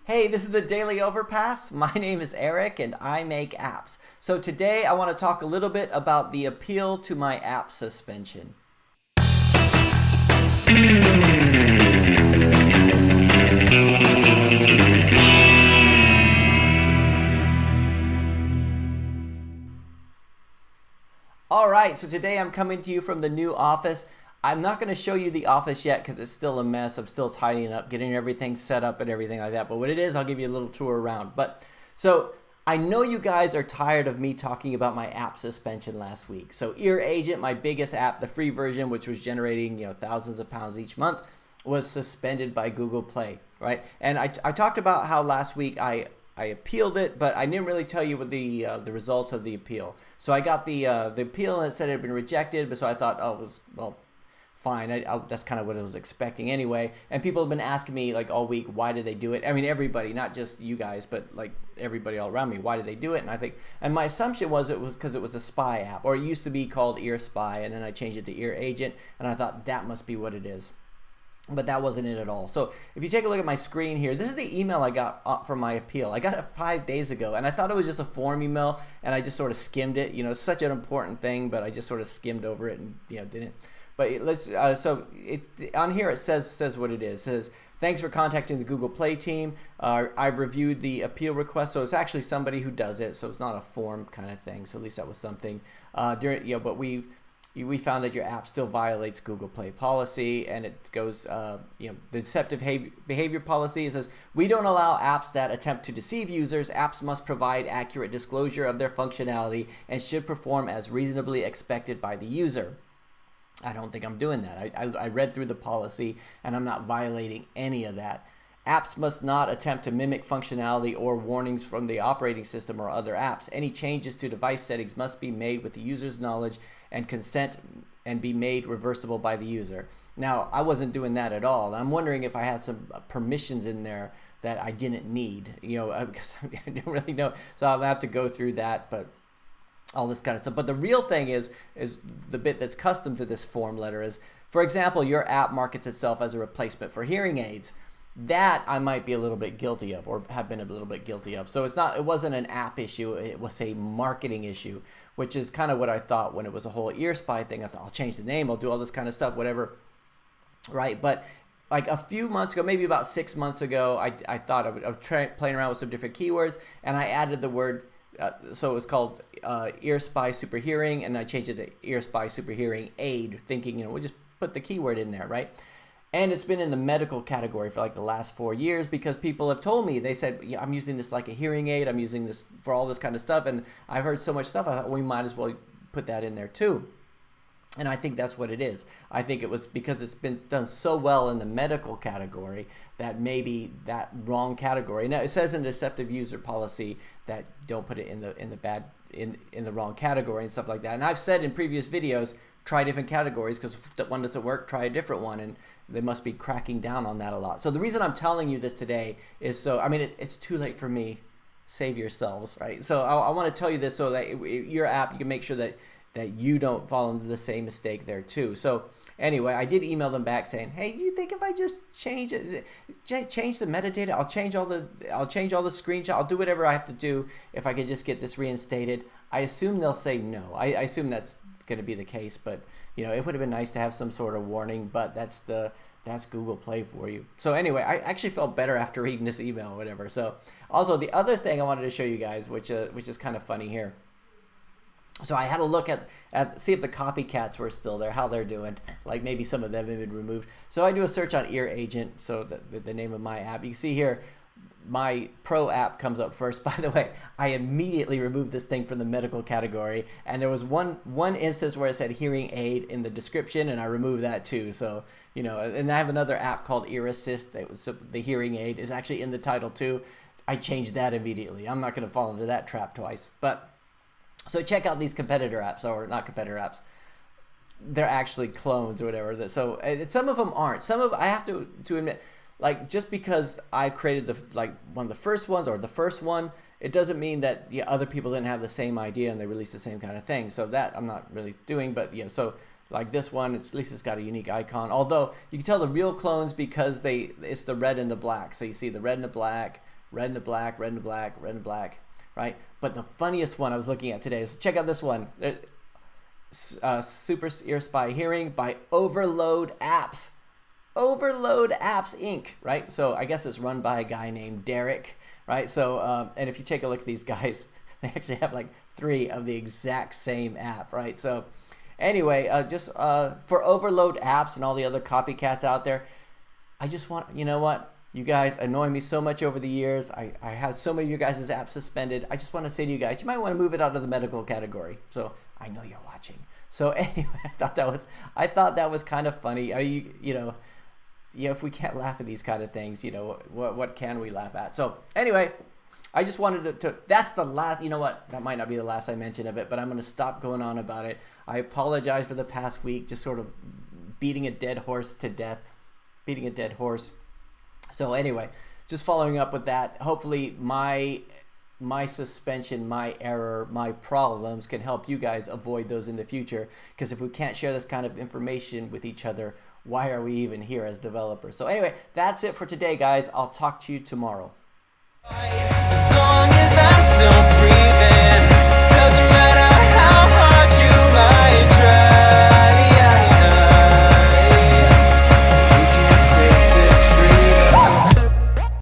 Hey, this is the Daily Overpass. My name is Eric and I make apps. So today I want to talk a little bit about the appeal to my app suspension. Alright, so today I'm coming to you from the new office. I'm not going to show you the office yet because it's still a mess. I'm still tidying up, getting everything set up and everything like that. But what it is, I'll give you a little tour around. So I know you guys are tired of me talking about my app suspension last week. So Ear Agent, my biggest app, the free version, which was generating thousands of pounds each month, was suspended by Google Play, right? And I talked about how last week I appealed it, but I didn't really tell you what the results of the appeal. So I got the appeal and it said it had been rejected, but so I thought, oh, it was, well, fine. That's kind of what I was expecting anyway. And people have been asking me like all week, why did they do it? I mean, everybody, not just you guys, but like everybody all around me. Why did they do it? And my assumption was it was because it was a spy app, or it used to be called Ear Spy, and then I changed it to Ear Agent, and I thought that must be what it is. But that wasn't it at all. So if you take a look at my screen here, this is the email I got from my appeal. I got it 5 days ago, and I thought it was just a form email, and I just sort of skimmed it. It's such an important thing, but I just sort of skimmed over it and didn't. But on here it says what it is. It says, thanks for contacting the Google Play team. I've reviewed the appeal request. So it's actually somebody who does it. So it's not a form kind of thing. So at least that was something. But we found that your app still violates Google Play policy, and it goes, the deceptive behavior policy. It says, we don't allow apps that attempt to deceive users. Apps must provide accurate disclosure of their functionality and should perform as reasonably expected by the user. I don't think I'm doing that. I read through the policy and I'm not violating any of that. Apps must not attempt to mimic functionality or warnings from the operating system or other apps. Any changes to device settings must be made with the user's knowledge and consent and be made reversible by the user. Now, I wasn't doing that at all. I'm wondering if I had some permissions in there that I didn't need, because I don't really know. So I'll have to go through that, but all this kind of stuff. But the real thing is the bit that's custom to this form letter is, for example, your app markets itself as a replacement for hearing aids. That I might be a little bit guilty of, or have been a little bit guilty of. So it wasn't an app issue, it was a marketing issue, which is kind of what I thought when it was a whole Ear Spy thing. I thought, I'll change the name, I'll do all this kind of stuff, whatever, right? But like a few months ago, maybe about 6 months ago, I thought I was playing around with some different keywords, and I added the word, so it was called Ear Spy Super Hearing, and I changed it to Ear Spy Super Hearing Aid, thinking, we'll just put the keyword in there, right? And it's been in the medical category for like the last 4 years because people have told me, they said, yeah, I'm using this like a hearing aid, I'm using this for all this kind of stuff, and I've heard so much stuff, I thought, well, we might as well put that in there too. And I think that's what it is. I think it was because it's been done so well in the medical category that maybe that wrong category. Now it says in deceptive user policy that don't put it in the wrong category and stuff like that. And I've said in previous videos, try different categories, because if one doesn't work, try a different one, and they must be cracking down on that a lot. So the reason I'm telling you this today is it's too late for me. Save yourselves, right? So I want to tell you this so that your app, you can make sure that you don't fall into the same mistake there too. So anyway, I did email them back saying, hey, do you think if I just change the metadata, I'll change all the screenshot, I'll do whatever I have to do if I could just get this reinstated? I assume they'll say no. I assume that's going to be the case, but it would have been nice to have some sort of warning, but that's Google Play for you. So anyway, I actually felt better after reading this email or whatever. So also the other thing I wanted to show you guys, which is kind of funny here. So I had a look at see if the copycats were still there, how they're doing. Like maybe some of them have been removed. So I do a search on Ear Agent, so the name of my app. You can see here, my Pro app comes up first. By the way, I immediately removed this thing from the medical category, and there was one instance where it said hearing aid in the description, and I removed that too. So and I have another app called Ear Assist. The hearing aid is actually in the title too. I changed that immediately. I'm not going to fall into that trap twice, but. So check out these competitor apps, or not competitor apps. They're actually clones or whatever. So some of them aren't. I have to admit, like, just because I created one of the first ones or the first one, it doesn't mean that other people didn't have the same idea and they released the same kind of thing. So that I'm not really doing, but so like this one, at least it's got a unique icon. Although you can tell the real clones because it's the red and the black. So you see the red and the black, red and black, red and black, red and black, right? But the funniest one I was looking at today is, check out this one. Super Ear Spy Hearing by Overload Apps. Overload Apps Inc., right? So I guess it's run by a guy named Derek, right? So, and if you take a look at these guys, they actually have like 3 of the exact same app, right? So anyway, just for Overload Apps and all the other copycats out there, I just want, you know what? You guys annoy me so much over the years. I had so many of you guys' apps suspended. I just want to say to you guys, you might want to move it out of the medical category. So I know you're watching. So anyway, I thought that was kind of funny. Are you know, if we can't laugh at these kind of things, you know, what can we laugh at? So anyway, I just wanted to that's the last, you know what, that might not be the last I mention of it, but I'm going to stop going on about it. I apologize for the past week, just sort of beating a dead horse to death, beating a dead horse. So anyway, just following up with that, hopefully my suspension, my error, my problems can help you guys avoid those in the future, because if we can't share this kind of information with each other, why are we even here as developers? So anyway, that's it for today, guys. I'll talk to you tomorrow.